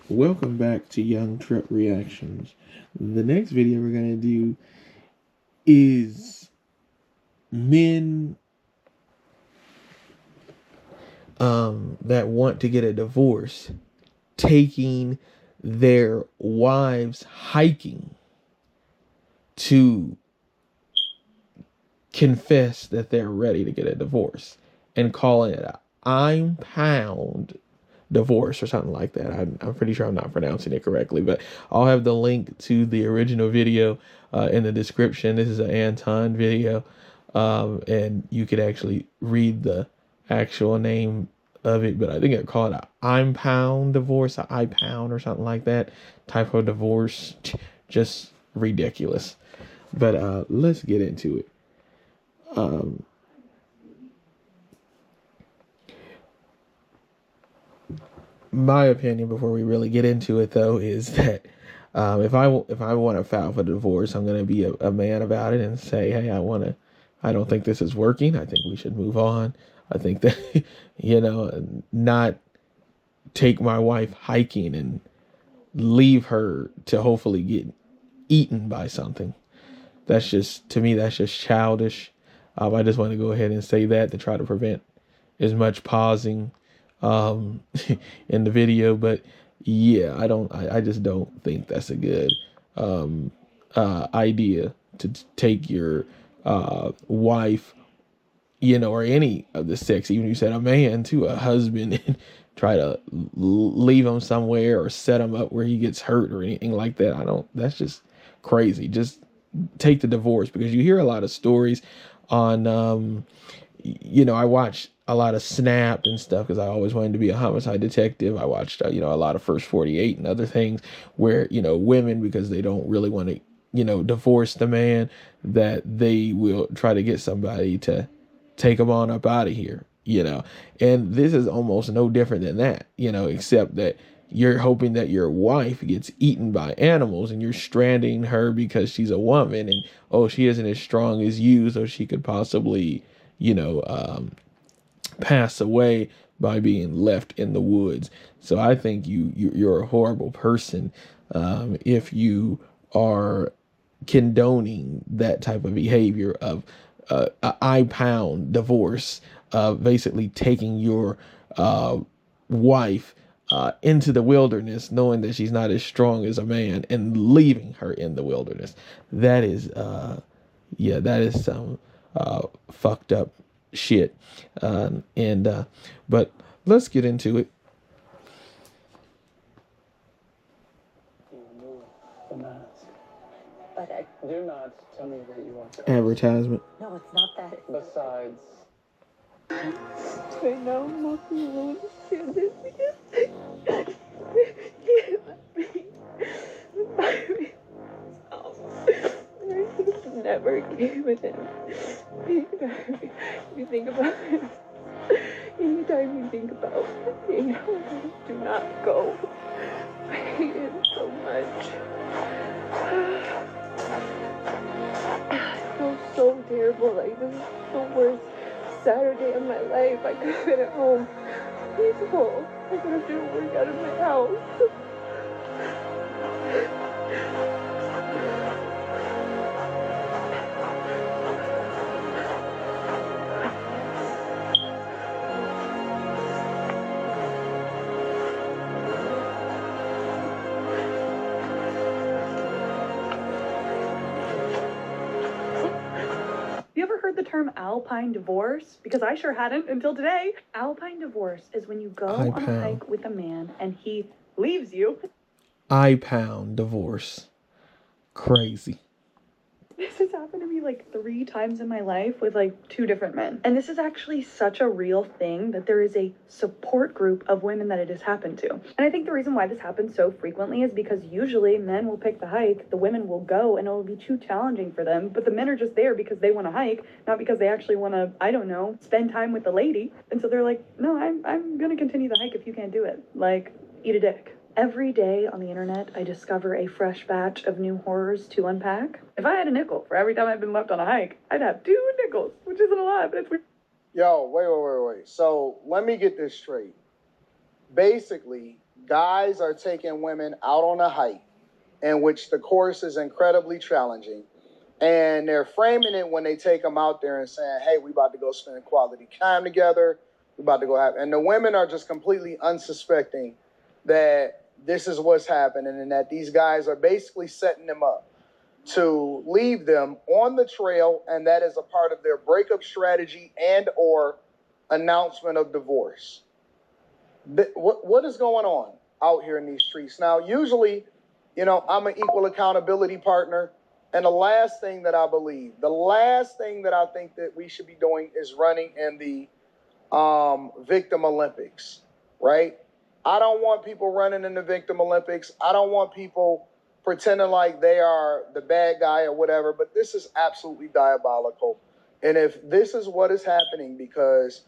Welcome back to Young Trip Reactions. The next video we're going to do is men that want to get a divorce taking their wives hiking to confess that they're ready to get a divorce and calling it a I'm pound divorce or something like that. I'm pretty sure I'm not pronouncing it correctly, but I'll have the link to the original video in the description. This is an Anton video, and you could actually read the actual name of it, but I think it called a I'm pound divorce, a I pound or something like that. Type of divorce, just ridiculous. But let's get into it. My opinion before we really get into it, though, is that if I want to file for divorce, I'm going to be a man about it and say, hey, I don't think this is working. I think we should move on. I think that, not take my wife hiking and leave her to hopefully get eaten by something. That's just, to me, that's just childish. I just want to go ahead and say that to try to prevent as much pausing in the video. But yeah, I just don't think that's a good idea to take your wife, or any of the sex, even if you said a man, to a husband and try to leave him somewhere or set him up where he gets hurt or anything like that. That's just crazy. Just take the divorce, because you hear a lot of stories on I watch a lot of Snapped and stuff because I always wanted to be a homicide detective. I watched a lot of First 48 and other things where women, because they don't really want to divorce the man, that they will try to get somebody to take them on up out of here. And this is almost no different than that, except that you're hoping that your wife gets eaten by animals and you're stranding her because she's a woman and, oh, she isn't as strong as you, so she could possibly, pass away by being left in the woods. So I think you're a horrible person if you are condoning that type of behavior of a I pound divorce, basically taking your wife into the wilderness, knowing that she's not as strong as a man, and leaving her in the wilderness. That is, that is some fucked up shit. But let's get into it. The mask. But do not tell me that you are. Advertisement. No, it's not that. Besides, Right now, I'm walking alone. This because he left me by myself. I never gave it him. Anytime you think about him, anytime you think about do not go. I hate him so much. I feel so terrible. Like, this is the worst Saturday of my life. I could have been at home peaceful. I could have done work out of my house. You ever heard the term Alpine Divorce? Because I sure hadn't until today. Alpine Divorce is when you go on a hike with a man and he leaves you. I pound divorce. Crazy. This has happened to me like 3 times in my life with like 2 different men. And this is actually such a real thing that there is a support group of women that it has happened to. And I think the reason why this happens so frequently is because usually men will pick the hike, the women will go, and it will be too challenging for them. But the men are just there because they want to hike, not because they actually want to, I don't know, spend time with the lady. And so they're like, no, I'm going to continue the hike if you can't do it. Like, eat a dick. Every day on the internet, I discover a fresh batch of new horrors to unpack. If I had a nickel for every time I've been left on a hike, I'd have 2 nickels, which isn't a lot, but it's weird. Yo, wait. So let me get this straight. Basically, guys are taking women out on a hike in which the course is incredibly challenging. And they're framing it when they take them out there and saying, hey, we about to go spend quality time together. We about to go have, and the women are just completely unsuspecting that this is what's happening and that these guys are basically setting them up to leave them on the trail. And that is a part of their breakup strategy and or announcement of divorce. What is going on out here in these streets? Now, usually, I'm an equal accountability partner. And the last thing that I believe, the last thing that I think that we should be doing is running in the victim Olympics, right? I don't want people running in the victim Olympics. I don't want people pretending like they are the bad guy or whatever, but this is absolutely diabolical. And if this is what is happening, because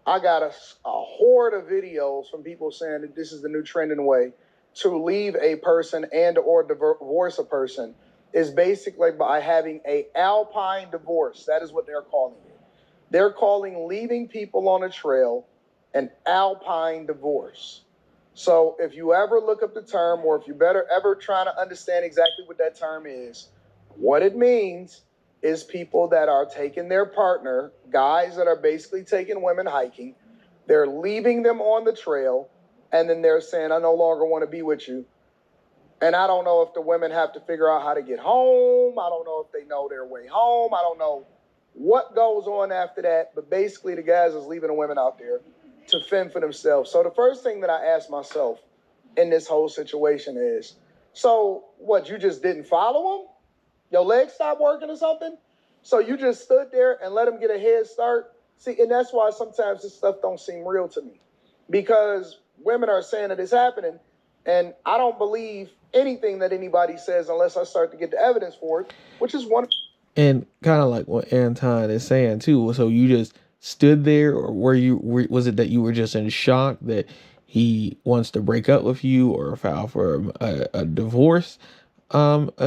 I got a horde of videos from people saying that this is the new trending way to leave a person and or divorce a person, is basically by having a Alpine divorce. That is what they're calling it. They're calling leaving people on a trail an Alpine divorce. So if you ever look up the term, or if you better ever trying to understand exactly what that term is, what it means is people that are taking their partner, guys that are basically taking women hiking, they're leaving them on the trail, and then they're saying, I no longer want to be with you. And I don't know if the women have to figure out how to get home. I don't know if they know their way home. I don't know what goes on after that. But basically, the guys is leaving the women out there to fend for themselves. So the first thing that I asked myself in this whole situation is, so what, you just didn't follow them? Your legs stopped working or something? So you just stood there and let them get a head start? See, and that's why sometimes this stuff don't seem real to me. Because women are saying that it's happening, and I don't believe anything that anybody says unless I start to get the evidence for it, which is one. And kind of like what Anton is saying too. So you just stood there, or was it that you were just in shock that he wants to break up with you or file for a divorce? To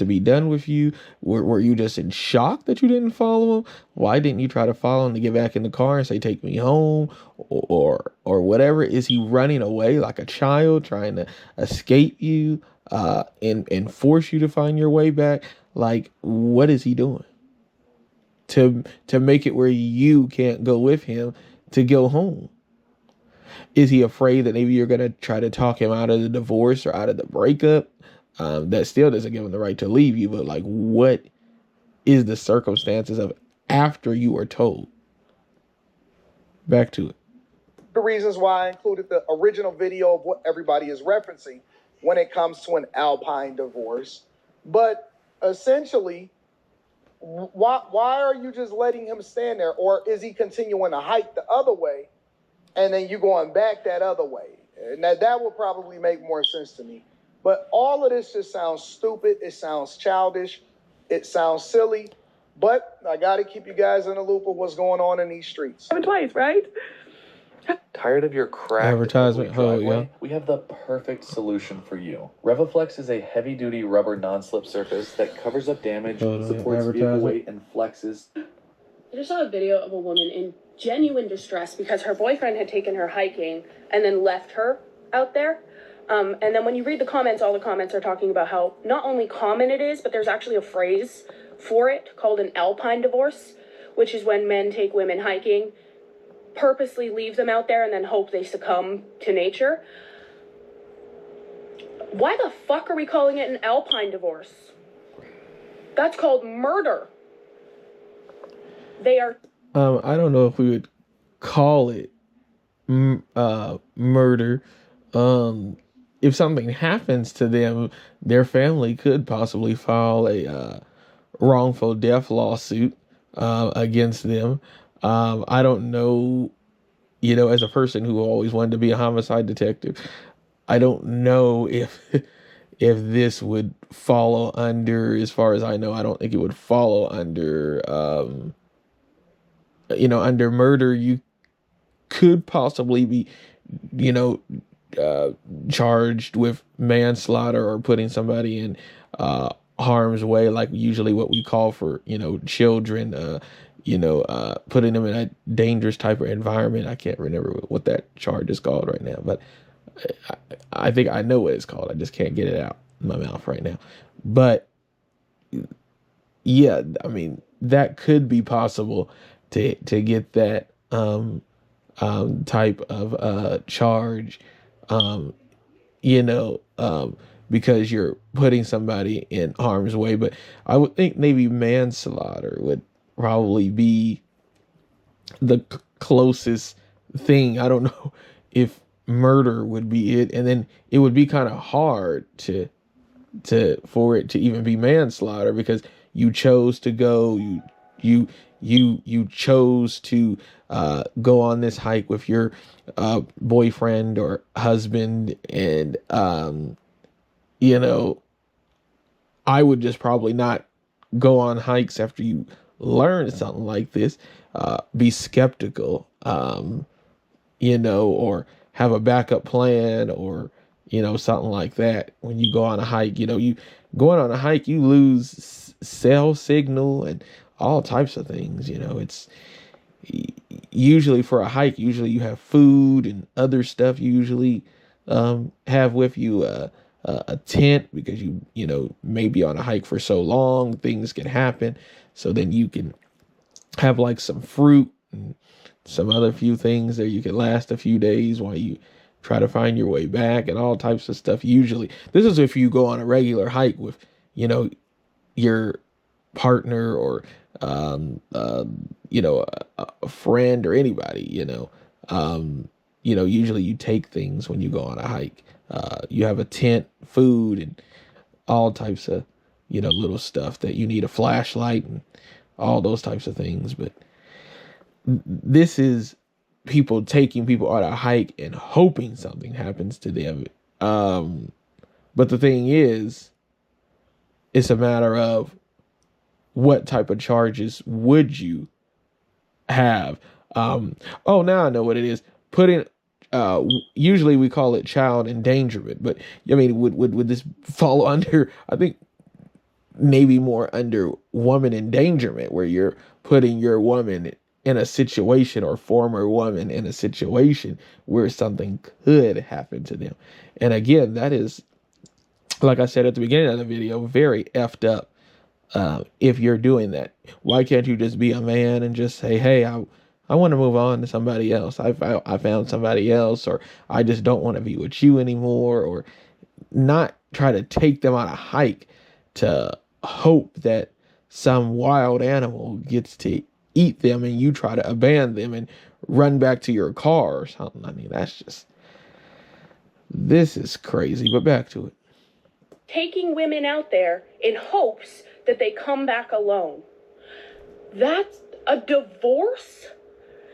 be done with you. Were you just in shock that you didn't follow him? Why didn't you try to follow him to get back in the car and say, take me home, or whatever? Is he running away like a child trying to escape you, and force you to find your way back? Like, what is he doing to make it where you can't go with him to go home? Is he afraid that maybe you're going to try to talk him out of the divorce or out of the breakup? That still doesn't give him the right to leave you. But like, what is the circumstances of after you were told? Back to it. The reasons why I included the original video of what everybody is referencing when it comes to an Alpine divorce. But essentially, why are you just letting him stand there? Or is he continuing to hike the other way, and then you going back that other way? Now, that would probably make more sense to me. But all of this just sounds stupid. It sounds childish. It sounds silly. But I got to keep you guys in the loop of what's going on in these streets. Twice, right? Tired of your cracked Advertisement, driveway? yeah. We have the perfect solution for you. Revaflex is a heavy-duty rubber non-slip surface that covers up damage, supports vehicle weight, and flexes. I just saw a video of a woman in genuine distress because her boyfriend had taken her hiking and then left her out there. And then when you read the comments, all the comments are talking about how not only common it is, but there's actually a phrase for it called an Alpine divorce, which is when men take women hiking, purposely leave them out there, and then hope they succumb to nature. Why the fuck are we calling it an Alpine divorce? That's called murder. They are... I don't know if we would call it murder. If something happens to them, their family could possibly file a wrongful death lawsuit against them. I don't know, as a person who always wanted to be a homicide detective, I don't know if this would follow under, as far as I know, I don't think it would follow under, under murder. You could possibly be, charged with manslaughter or putting somebody in harm's way, like usually what we call for, children. putting them in a dangerous type of environment. I can't remember what that charge is called right now, but I think I know what it's called. I just can't get it out of my mouth right now. But yeah, I mean, that could be possible to get that type of charge, you know, because you're putting somebody in harm's way. But I would think maybe manslaughter would probably be the closest thing. I don't know if murder would be it, and then it would be kind of hard for it to even be manslaughter, because you chose to go, you chose to go on this hike with your boyfriend or husband, and I would just probably not go on hikes after you learn something like this. Be skeptical, or have a backup plan, or something like that. When you go on a hike, you going on a hike, you lose cell signal and all types of things. It's usually for a hike, usually you have food and other stuff. You usually have with you a tent, because you may be on a hike for so long, things can happen. So then you can have like some fruit and some other few things that you can last a few days while you try to find your way back, and all types of stuff. Usually this is if you go on a regular hike with your partner, or a friend, or anybody. Usually you take things when you go on a hike. You have a tent, food, and all types of little stuff that you need, a flashlight and all those types of things. But this is people taking people on a hike and hoping something happens to them. But the thing is, it's a matter of what type of charges would you have. Oh, now I know what it is. Usually we call it child endangerment, but I mean, would this fall under, I think, maybe more under woman endangerment, where you're putting your woman in a situation, or former woman in a situation where something could happen to them. And again, that is, like I said at the beginning of the video, very effed up. If you're doing that, why can't you just be a man and just say, hey, I want to move on to somebody else. I found somebody else, or I just don't want to be with you anymore, or not try to take them on a hike to hope that some wild animal gets to eat them and you try to abandon them and run back to your car or something. I mean, this is crazy. But back to it. Taking women out there in hopes that they come back alone. That's a divorce?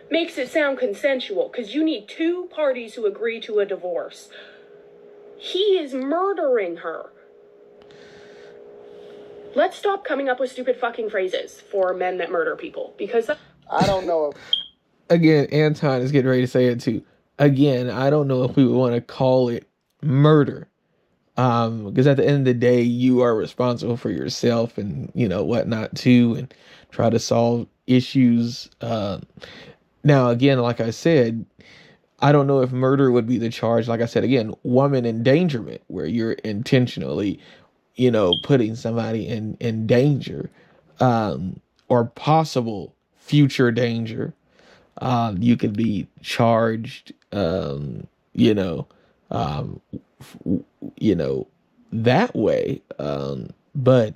Makes it sound consensual, because you need two parties who agree to a divorce. He is murdering her. Let's stop coming up with stupid fucking phrases for men that murder people, because I don't know if... Again, Anton is getting ready to say it too. Again, I don't know if we would want to call it murder. Because at the end of the day, you are responsible for yourself and, whatnot too, and try to solve issues. Now, again, like I said, I don't know if murder would be the charge. Like I said, again, woman endangerment, where you're intentionally, putting somebody in danger, or possible future danger. You could be charged, that way. But,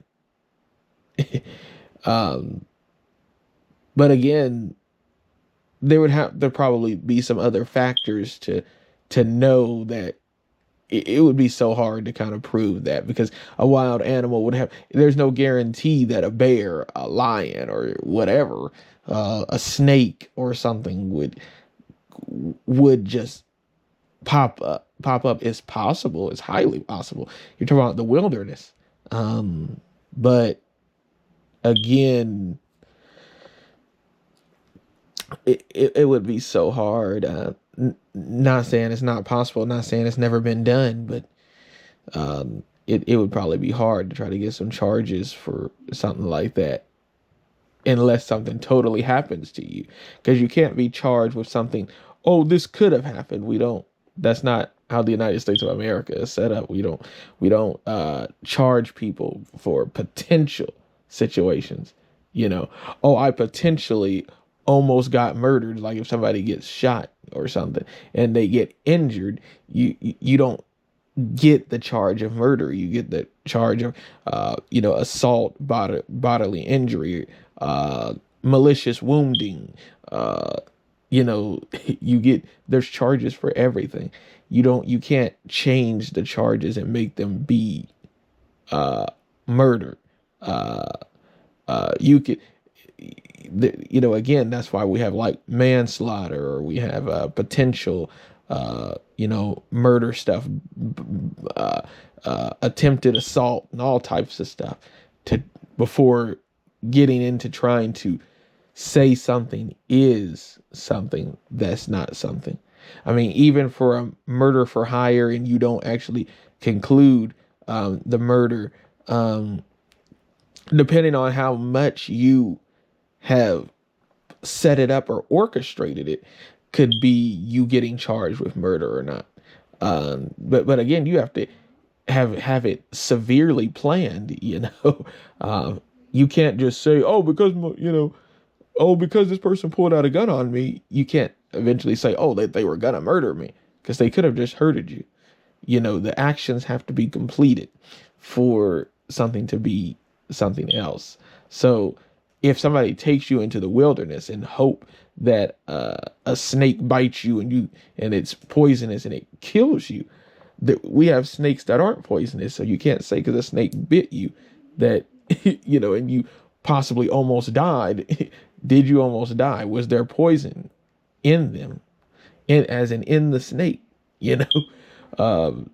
but again, there would have to probably be some other factors to know that it would be so hard to kind of prove that, because a wild animal there's no guarantee that a bear, a lion, or whatever, a snake or something would just pop up. It's possible. It's highly possible. You're talking about the wilderness. But again, it would be so hard. Not saying it's not possible, not saying it's never been done, but it would probably be hard to try to get some charges for something like that. unless something totally happens to you, because you can't be charged with something. Oh, this could have happened. We don't. That's not how the United States of America is set up. We don't charge people for potential situations. Oh, I potentially almost got murdered. Like if somebody gets shot or something and they get injured, you don't get the charge of murder. You get the charge of assault, bodily injury, malicious wounding. uh you get, there's charges for everything. You can't change the charges and make them be murder. uh you could, again, that's why we have like manslaughter, or we have potential murder stuff, attempted assault, and all types of stuff, to before getting into trying to say something is something that's not something. I mean, even for a murder for hire, and you don't actually conclude the murder, depending on how much you have set it up or orchestrated it, could be you getting charged with murder or not. But again, you have to have it severely planned. You can't just say, oh, because this person pulled out a gun on me. You can't eventually say, oh, they were gonna murder me, because they could have just hurted you. The actions have to be completed for something to be something else. So if somebody takes you into the wilderness and hope that a snake bites you and it's poisonous and it kills you, that we have snakes that aren't poisonous, so you can't say because a snake bit you that and you possibly almost died. Did you almost die? Was there poison in them, in the snake?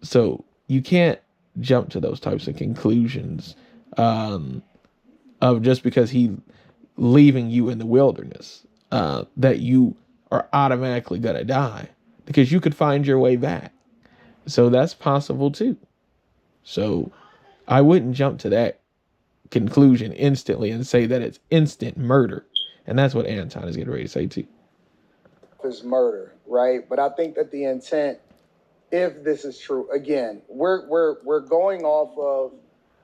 So you can't jump to those types of conclusions of just because he leaving you in the wilderness, that you are automatically gonna die, because you could find your way back. So that's possible too. So I wouldn't jump to that conclusion instantly and say that it's instant murder. And that's what Anton is getting ready to say too. Is murder, right? But I think that the intent, if this is true, again, we're going off of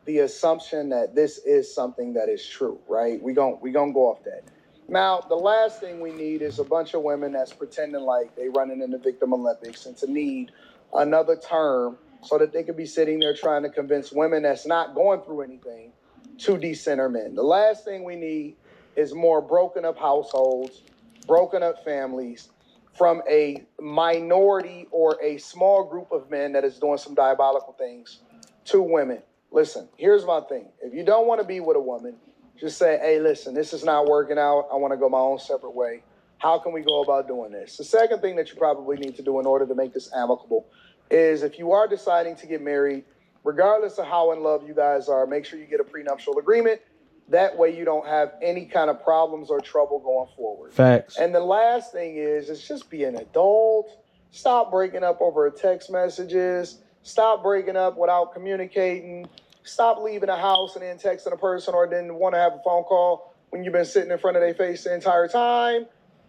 the assumption that this is something that is true, right? We gonna go off that. Now, the last thing we need is a bunch of women that's pretending like they running in the victim Olympics, and to need another term so that they could be sitting there trying to convince women that's not going through anything to decenter men. The last thing we need is more broken up households, broken up families from a minority or a small group of men that is doing some diabolical things to women. Listen, here's my thing. If you don't want to be with a woman, just say, hey, listen, this is not working out. I want to go my own separate way. How can we go about doing this? The second thing that you probably need to do in order to make this amicable is, if you are deciding to get married, regardless of how in love you guys are, make sure you get a prenuptial agreement. That way you don't have any kind of problems or trouble going forward. Facts. And the last thing is just be an adult. Stop breaking up over text messages. Stop breaking up without communicating. Stop leaving a house and then texting a person, or didn't want to have a phone call when you've been sitting in front of their face the entire time.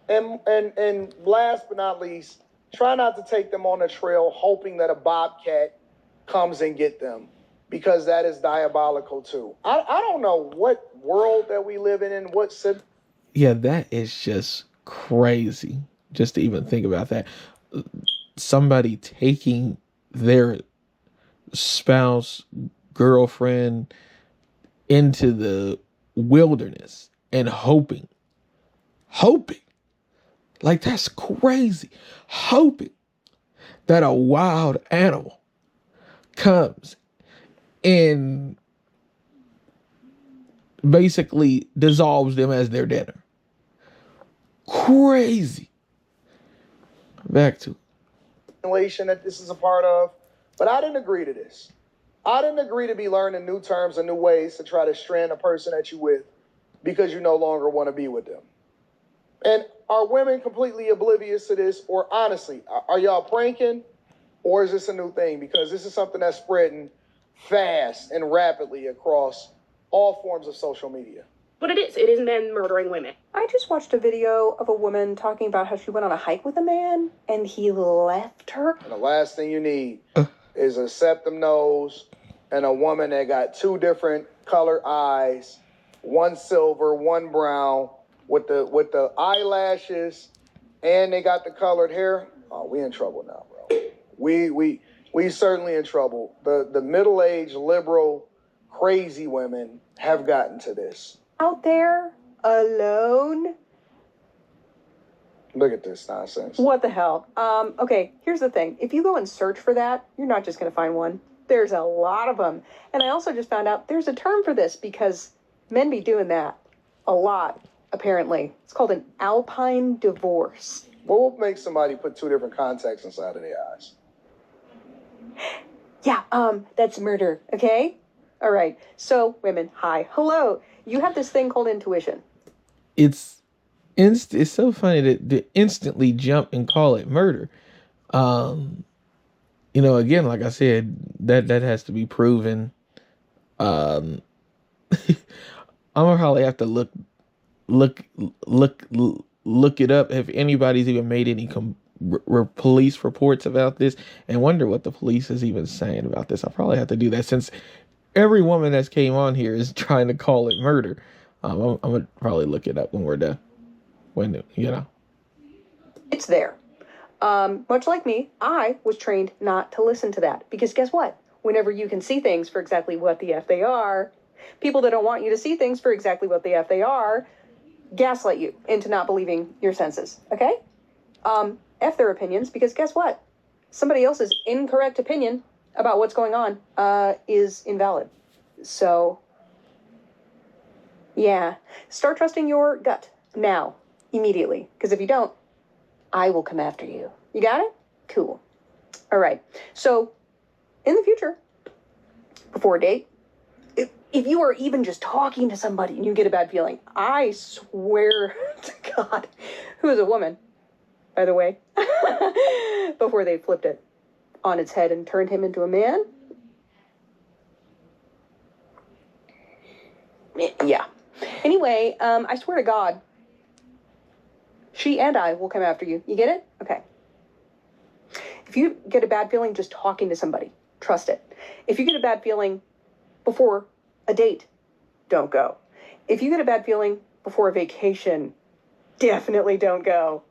And last but not least, try not to take them on a trail hoping that a bobcat comes and get them, because that is diabolical too. I don't know what world that we live in what city. Yeah, that is just crazy just to even think about that. Somebody taking their spouse, girlfriend into the wilderness and hoping, like, that's crazy, hoping that a wild animal comes and basically dissolves them as their dinner. Crazy. Back to that this is a part of, but I didn't agree to this. I didn't agree to be learning new terms and new ways to try to strand a person that you with because you no longer want to be with them. And are women completely oblivious to this? Or honestly, are y'all pranking? Or is this a new thing? Because this is something that's spreading fast and rapidly across all forms of social media. But it is men murdering women. I just watched a video of a woman talking about how she went on a hike with a man and he left her. And the last thing you need is a septum nose and a woman that got two different color eyes, one silver, one brown, with the eyelashes, and they got the colored hair. Oh, we in trouble now, bro. We certainly in trouble. The middle-aged, liberal, crazy women have gotten to this. Out there, alone. Look at this nonsense. What the hell? Okay, here's the thing. If you go and search for that, you're not just going to find one. There's a lot of them. And I also just found out there's a term for this because men be doing that a lot, apparently. It's called an Alpine Divorce. What will make somebody put two different contacts inside of their eyes? Yeah, that's murder, okay? All right. So, women, hi. Hello. You have this thing called intuition. It's so funny to instantly jump and call it murder. Again, like I said, that has to be proven. I'm gonna probably have to look it up if anybody's even made any police reports about this, and wonder what the police is even saying about this. I'll probably have to do that since every woman that's came on here is trying to call it murder. I'm gonna probably look it up when we're done. It's there. Much like me, I was trained not to listen to that. Because guess what? Whenever you can see things for exactly what the F they are, people that don't want you to see things for exactly what the F they are, gaslight you into not believing your senses. Okay? F their opinions, because guess what? Somebody else's incorrect opinion about what's going on is invalid. So, yeah. Start trusting your gut now. Immediately. Because if you don't, I will come after you. You got it? Cool. All right. So, in the future, before a date, if you are even just talking to somebody and you get a bad feeling, I swear to God, who is a woman, by the way, before they flipped it on its head and turned him into a man. Yeah. Anyway, I swear to God, she and I will come after you. You get it? Okay. If you get a bad feeling just talking to somebody, trust it. If you get a bad feeling before a date, don't go. If you get a bad feeling before a vacation, definitely don't go.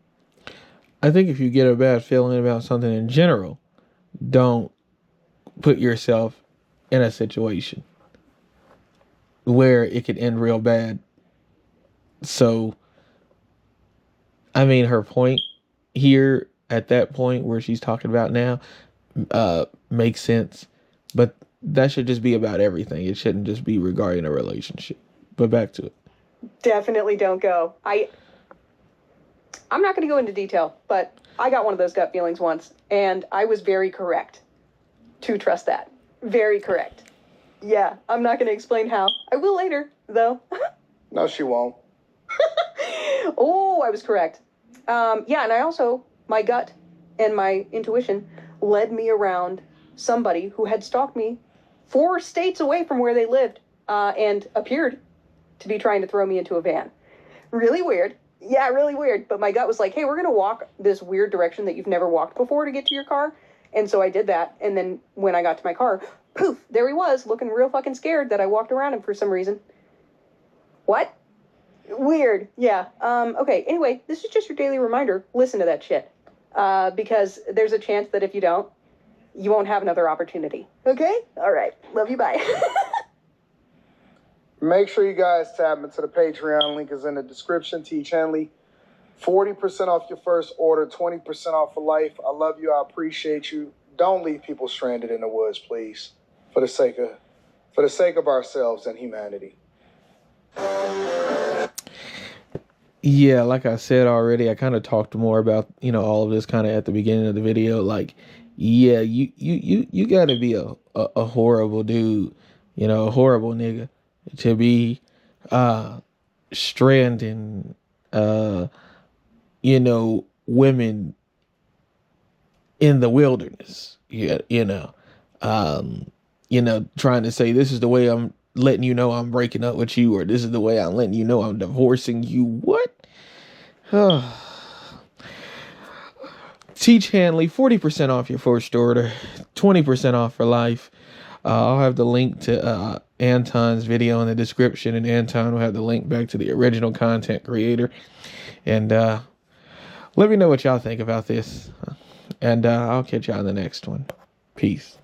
I think if you get a bad feeling about something in general, don't put yourself in a situation where it could end real bad. So, I mean, her point here at that point where she's talking about now makes sense, but that should just be about everything. It shouldn't just be regarding a relationship. But back to it. Definitely don't go. I'm not going to go into detail, but I got one of those gut feelings once, and I was very correct to trust that. Very correct. Yeah, I'm not going to explain how. I will later, though. No, she won't. Oh, I was correct. Yeah, and I also, my gut and my intuition led me around somebody who had stalked me 4 states away from where they lived and appeared to be trying to throw me into a van. Really weird. Yeah, really weird. But my gut was like, hey, we're going to walk this weird direction that you've never walked before to get to your car. And so I did that. And then when I got to my car, poof, there he was, looking real fucking scared that I walked around him for some reason. What? Weird. Yeah. Okay. Anyway, this is just your daily reminder. Listen to that shit. Because there's a chance that if you don't, you won't have another opportunity. Okay? All right. Love you. Bye. Make sure you guys tap into the Patreon. Link is in the description. Teach Henley. 40% off your first order, 20% off for life. I love you. I appreciate you. Don't leave people stranded in the woods, please. For the sake of ourselves and humanity. Yeah, like I said already, I kind of talked more about, all of this kind of at the beginning of the video. Like, yeah, you got to be a horrible dude, a horrible nigga to be stranding, women in the wilderness, trying to say this is the way I'm letting you know I'm breaking up with you, or this is the way I'm letting you know I'm divorcing you. What? Teach Hanley 40% off your first order, 20% off for life. I'll have the link to Anton's video in the description, and Anton will have the link back to the original content creator. And let me know what y'all think about this. And I'll catch y'all in the next one. Peace.